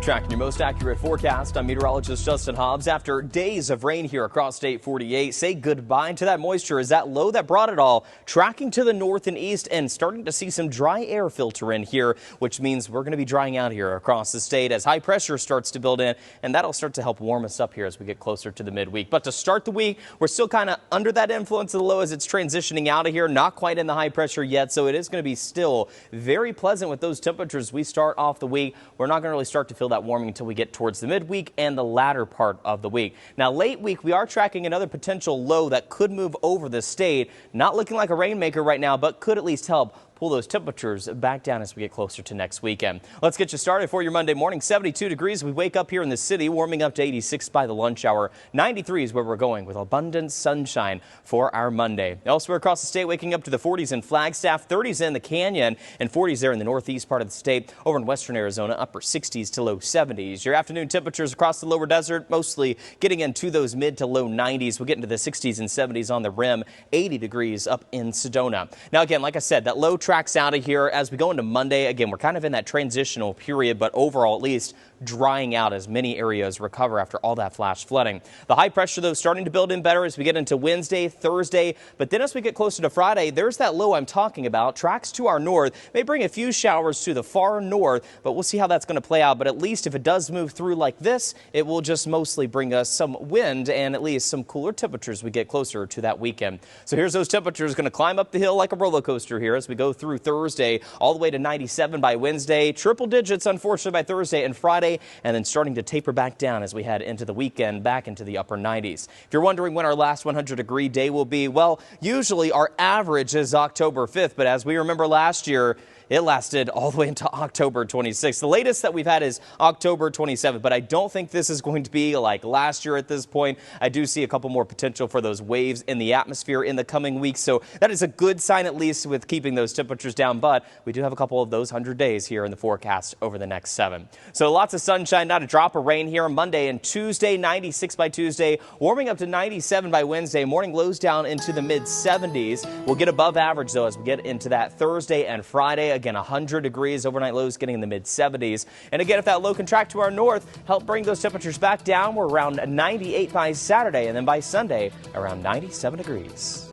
Tracking your most accurate forecast, I'm meteorologist Justin Hobbs. After days of rain here across State 48, say goodbye to that moisture as that low that brought it all tracking to the north and east and starting to see some dry air filter in here, which means we're going to be drying out here across the state as high pressure starts to build in, and that'll start to help warm us up here as we get closer to the midweek. But to start the week, we're still kind of under that influence of the low as it's transitioning out of here, not quite in the high pressure yet, so it is going to be still very pleasant with those temperatures. We start off the week. We're not going to really start to feel that warming until we get towards the midweek and the latter part of the week. Now, late week, we are tracking another potential low that could move over the state. Not looking like a rainmaker right now, but could at least help pull those temperatures back down as we get closer to next weekend. Let's get you started for your Monday morning. 72 degrees. We wake up here in the city, warming up to 86 by the lunch hour. 93 is where we're going with abundant sunshine for our Monday. Elsewhere across the state, waking up to the 40s in Flagstaff, 30s in the Canyon, and 40s there in the northeast part of the state. Over in western Arizona, upper 60s to low 70s. Your afternoon temperatures across the lower desert, mostly getting into those mid to low 90s. We'll get into the 60s and 70s on the rim. 80 degrees up in Sedona. Now, again, like I said, that low tracks out of here as we go into Monday. Again, we're kind of in that transitional period, but overall, at least drying out as many areas recover after all that flash flooding. The high pressure, though, starting to build in better as we get into Wednesday, Thursday, but then as we get closer to Friday, there's that low I'm talking about. Tracks to our north may bring a few showers to the far north, but we'll see how that's going to play out. But at least if it does move through like this, it will just mostly bring us some wind and at least some cooler temperatures as we get closer to that weekend. So here's those temperatures going to climb up the hill like a roller coaster here as we go through Thursday all the way to 97 by Wednesday, triple digits unfortunately by Thursday and Friday, and then starting to taper back down as we head into the weekend, back into the upper 90s. If you're wondering when our last 100-degree day will be, well, usually our average is October 5th, but as we remember last year, it lasted all the way into October 26th. The latest that we've had is October 27th, but I don't think this is going to be like last year at this point. I do see a couple more potential for those waves in the atmosphere in the coming weeks, so that is a good sign at least with keeping those temperatures down, but we do have a couple of those 100 days here in the forecast over the next 7. So lots of sunshine, not a drop of rain here on Monday and Tuesday, 96 by Tuesday, warming up to 97 by Wednesday. Morning lows down into the mid-70s. We'll get above average, though, as we get into that Thursday and Friday. Again, 100 degrees, overnight lows getting in the mid-70s. And again, if that low can track to our north, help bring those temperatures back down. We're around 98 by Saturday, and then by Sunday, around 97 degrees.